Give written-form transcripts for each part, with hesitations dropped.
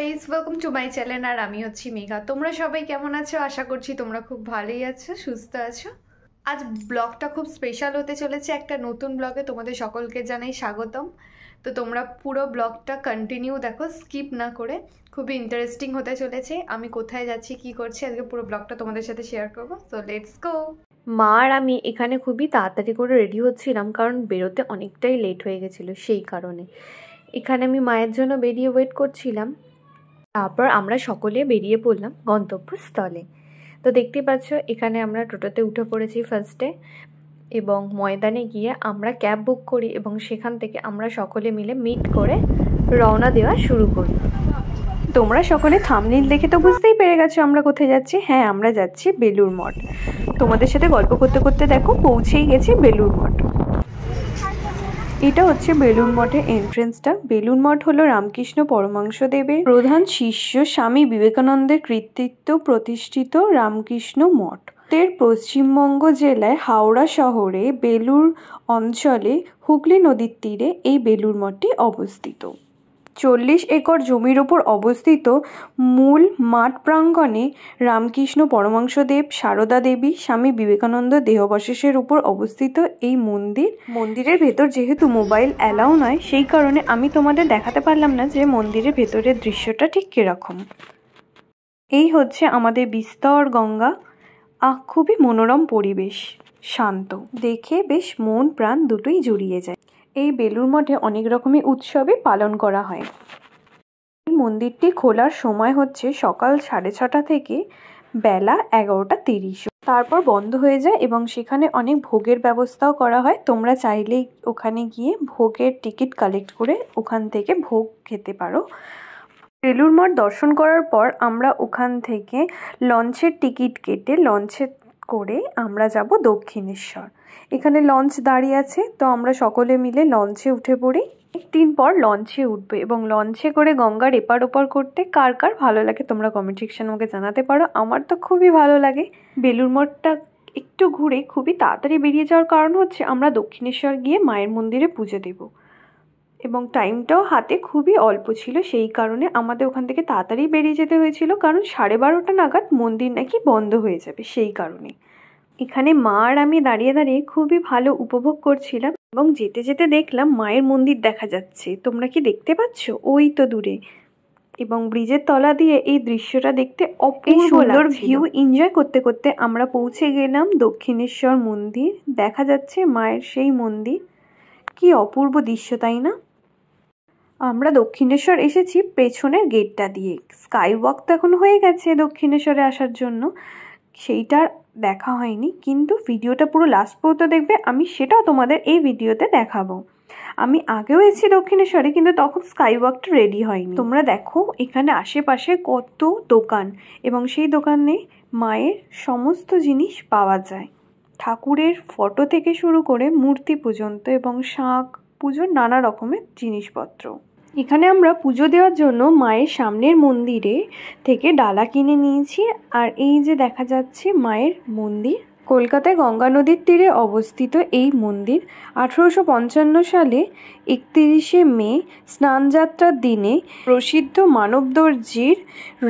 Guys, welcome to my channel. আর আমি হচ্ছি মেঘা। তোমরা সবাই কেমন আছো? আশা করছি তোমরা খুব ভালোই আছো, সুস্থ আছো। আজ ব্লগটা খুব স্পেশাল হতে চলেছে। একটা নতুন ব্লগে তোমাদের সকলকে জানাই স্বাগতম। তো তোমরা পুরো ব্লগটা কন্টিনিউ দেখো, স্কিপ না করে। খুবই ইন্টারেস্টিং হতে চলেছে। আমি কোথায় যাচ্ছি, কি করছি, আজকে পুরো ব্লগটা তোমাদের সাথে শেয়ার করবো। তো লেটস গো। মা আর আমি এখানে খুবই তাড়াতাড়ি করে রেডি হচ্ছিলাম, কারণ বেরোতে অনেকটাই লেট হয়ে গেছিলো। সেই কারণে এখানে আমি মায়ের জন্য বেরিয়ে ওয়েট করছিলাম। তারপর আমরা সকলে বেরিয়ে পড়লাম গন্তব্যস্থলে। তো দেখতে পাচ্ছ এখানে আমরা টোটোতে উঠে পড়েছি ফার্স্টে, এবং ময়দানে গিয়ে আমরা ক্যাব বুক করি এবং সেখান থেকে আমরা সকলে মিলে মিট করে রওনা দেওয়া শুরু করি। তোমরা সকলে থাম্বনেইল দেখে তো বুঝতেই পেরে গেছো আমরা কোথায় যাচ্ছি। হ্যাঁ, আমরা যাচ্ছি বেলুর মঠ। তোমাদের সাথে গল্প করতে করতে দেখো পৌঁছেই গেছি বেলুর মঠ। এটা হচ্ছে বেলুর মঠের এন্ট্রেন্সটা। বেলুর মঠ হলো রামকৃষ্ণ পরমহংসদেবের প্রধান শিষ্য স্বামী বিবেকানন্দের কৃতিত্ব প্রতিষ্ঠিত রামকৃষ্ণ মঠ। পশ্চিমবঙ্গ জেলায় হাওড়া শহরে বেলুর অঞ্চলে হুগলি নদীর তীরে এই বেলুর মঠটি অবস্থিত। 40 একর জমির ওপর অবস্থিত মূল মাঠ প্রাঙ্গণে রামকৃষ্ণ পরমহংসদেব, সারদা দেবী, স্বামী বিবেকানন্দ দেহাবশেষের উপর অবস্থিত এই মন্দিরের ভেতর যেহেতু মোবাইল অ্যালাউ নয়, সেই কারণে আমি তোমাদের দেখাতে পারলাম না যে মন্দিরের ভেতরের দৃশ্যটা ঠিক কিরকম। এই হচ্ছে আমাদের বিস্তর গঙ্গা। খুবই মনোরম পরিবেশ, শান্ত, দেখে বেশ মন প্রাণ দুটোই জুড়িয়ে যায়। এই বেলুর মঠে অনেক রকমের উৎসবে পালন করা হয়। এই মন্দিরটি খোলার সময় হচ্ছে সকাল 6:30 থেকে বেলা 11:30। তারপর বন্ধ হয়ে যায় এবং সেখানে অনেক ভোগের ব্যবস্থাও করা হয়। তোমরা চাইলেই ওখানে গিয়ে ভোগের টিকিট কালেক্ট করে ওখান থেকে ভোগ খেতে পারো। বেলুর মঠ দর্শন করার পর আমরা ওখান থেকে লঞ্চের টিকিট কেটে লঞ্চে করে আমরা যাব দক্ষিণেশ্বর। এখানে লঞ্চ দাঁড়িয়ে আছে, তো আমরা সকলে মিলে লঞ্চে উঠে পড়ি। একদিন পর লঞ্চে উঠবে এবং লঞ্চে করে গঙ্গার এপার ওপার করতে কার কার ভালো লাগে তোমরা কমেন্ট সেকশনে আমাকে জানাতে পারো। আমার তো খুবই ভালো লাগে। বেলুর মঠটা একটু ঘুরে খুবই তাড়াতাড়ি বেরিয়ে যাওয়ার কারণ হচ্ছে আমরা দক্ষিণেশ্বর গিয়ে মায়ের মন্দিরে পুজো দেব, এবং টাইমটাও হাতে খুবই অল্প ছিল। সেই কারণে আমাদের ওখান থেকে তাড়াতাড়ি বেরিয়ে যেতে হয়েছিল, কারণ 12:30 নাগাদ মন্দির নাকি বন্ধ হয়ে যাবে। সেই কারণে এখানে মা আর আমি দাঁড়িয়ে দাঁড়িয়ে খুবই ভালো উপভোগ করছিলাম, এবং যেতে যেতে দেখলাম মায়ের মন্দির দেখা যাচ্ছে। তোমরা কি দেখতে পাচ্ছ? ওই তো দূরে। এবং ব্রিজের তলা দিয়ে এই দৃশ্যটা দেখতে অপূর্ব সুন্দর ভিউ এনজয় করতে করতে আমরা পৌঁছে গেলাম দক্ষিণেশ্বর মন্দির। দেখা যাচ্ছে মায়ের সেই মন্দির। কি অপূর্ব দৃশ্য, তাই না? আমরা দক্ষিণেশ্বর এসেছি পেছনের গেটটা দিয়ে। স্কাই ওয়াক তো এখন হয়ে গেছে দক্ষিণেশ্বরে আসার জন্য, সেইটা দেখা হয়নি, কিন্তু ভিডিওটা পুরো লাস্ট পর্যন্ত দেখবে। আমি সেটাও তোমাদের এই ভিডিওতে দেখাবো। আমি আগেও এসেছি দক্ষিণেশ্বরে, কিন্তু তখন স্কাই ওয়াকটা রেডি হয়নি। তোমরা দেখো এখানে আশেপাশে কত দোকান, এবং সেই দোকানে মায়ের সমস্ত জিনিস পাওয়া যায়। ঠাকুরের ফটো থেকে শুরু করে মূর্তি পর্যন্ত, এবং শাঁখ পুজোর নানা রকমের জিনিসপত্র। এখানে আমরা পুজো দেওয়ার জন্য মায়ের সামনের মন্দিরে থেকে ডালা কিনে নিয়েছি। আর এই যে দেখা যাচ্ছে মায়ের মন্দির। কলকাতায় গঙ্গা নদীর তীরে অবস্থিত এই মন্দির 1855 সালে 31শে মে স্নানযাত্রার দিনে প্রসিদ্ধ মানবদর্জির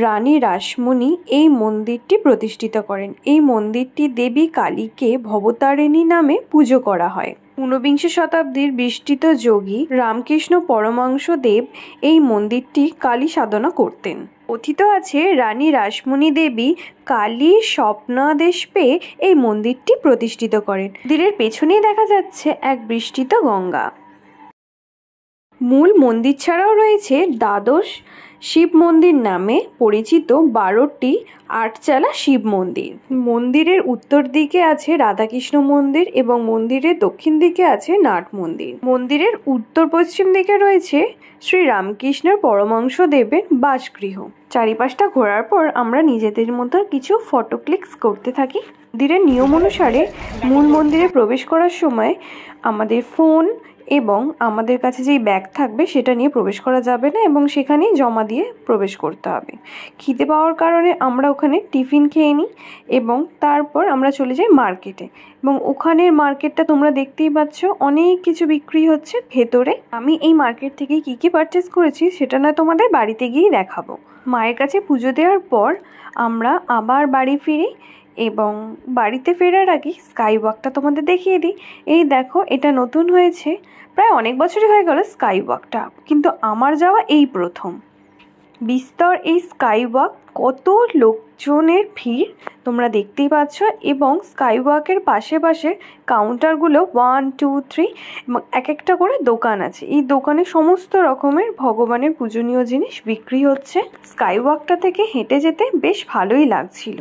রানী রাসমণি এই মন্দিরটি প্রতিষ্ঠিত করেন। এই মন্দিরটি দেবী কালীকে ভবতারিণী নামে পুজো করা হয়। 19বিংশ শতাব্দীর বিস্তৃত যোগী রামকৃষ্ণ পরমহংসদেব এই মন্দিরটি কালী সাধনা করতেন। কথিত আছে রানী রাসমণি দেবী কালীর স্বপ্নাদেশ পেয়ে এই মন্দিরটি প্রতিষ্ঠিত করেন। মন্দিরের পেছনেই দেখা যাচ্ছে এক বিস্তৃত গঙ্গা। মূল মন্দির ছাড়াও রয়েছে দ্বাদশ শিব মন্দির নামে পরিচিত 12টি আটচালা শিব মন্দির। মন্দিরের উত্তর দিকে আছে রাধাকৃষ্ণ মন্দির এবং মন্দিরের দক্ষিণ দিকে আছে নাট মন্দির। মন্দিরের উত্তর পশ্চিম দিকে রয়েছে শ্রী রামকৃষ্ণ পরমহংসদেবের বাসগৃহ। চারিপাশটা ঘোরার পর আমরা নিজেদের মতো কিছু ফটো ক্লিকস করতে থাকি। মন্দিরের নিয়ম অনুসারে মূল মন্দিরে প্রবেশ করার সময় আমাদের ফোন এবং আমাদের কাছে যেই ব্যাগ থাকবে সেটা নিয়ে প্রবেশ করা যাবে না এবং সেখানেই জমা দিয়ে প্রবেশ করতে হবে। খিদে পাওয়ার কারণে আমরা ওখানে টিফিন খেয়ে নিই এবং তারপর আমরা চলে যাই মার্কেটে এবং ওখানের মার্কেটটা তোমরা দেখতেই পাচ্ছ, অনেক কিছু বিক্রি হচ্ছে ভেতরে। আমি এই মার্কেট থেকে কি কি পারচেস করেছি সেটা না তোমাদের বাড়িতে গিয়েই দেখাবো। মায়ের কাছে পুজো দেওয়ার পর আমরা আবার বাড়ি ফিরি এবং বাড়িতে ফেরার আগে স্কাই ওয়াকটা তোমাদের দেখিয়ে দিই। এই দেখো, এটা নতুন হয়েছে, প্রায় অনেক বছরই হয়ে গেল স্কাই ওয়াকটা, কিন্তু আমার যাওয়া এই প্রথম। বিস্তর এই স্কাই ওয়াক, কত লোকজনের ভিড় তোমরা দেখতেই পাচ্ছ এবং স্কাই ওয়াকের পাশে পাশে কাউন্টারগুলো 1, 2, 3 এবং এক একটা করে দোকান আছে। এই দোকানে সমস্ত রকমের ভগবানের পূজনীয় জিনিস বিক্রি হচ্ছে। স্কাই ওয়াকটা থেকে হেঁটে যেতে বেশ ভালোই লাগছিল।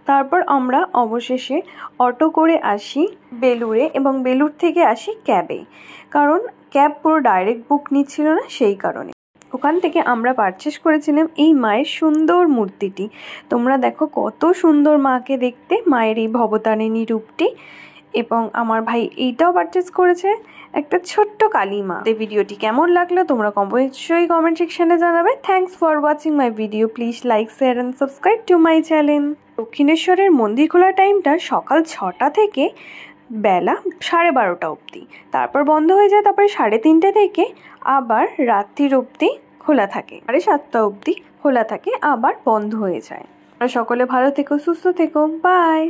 তারপর আমরা অবশেষে অটো করে আসি বেলুড়ে এবং বেলুড় থেকে আসি ক্যাবে, কারণ ক্যাব পুরো ডাইরেক্ট বুক নিচ্ছিল না, সেই কারণে। ওখান থেকে আমরা পারচেস করেছিলাম এই মায়ের সুন্দর মূর্তিটি। তোমরা দেখো কত সুন্দর মাকে দেখতে, মায়ের এই ভবতারিণী রূপটি। এবং আমার ভাই এইটাও পারচেস করেছে, একটা ছোট্ট কালী মা। এই ভিডিওটি কেমন লাগলো তোমরা অবশ্যই কমেন্ট সেকশনে জানাবে। Thanks for watching my video. Please like, share and subscribe to my channel. দক্ষিণেশ্বরের মন্দির খোলার টাইমটা সকাল 6টা থেকে বেলা 12:30 অবধি, তারপর বন্ধ হয়ে যায়। তারপরে 3:30 থেকে আবার রাত্রির অবধি খোলা থাকে, 7:30 অবধি খোলা থাকে, আবার বন্ধ হয়ে যায়। সকলে ভালো থেকো, সুস্থ থেকো, বাই।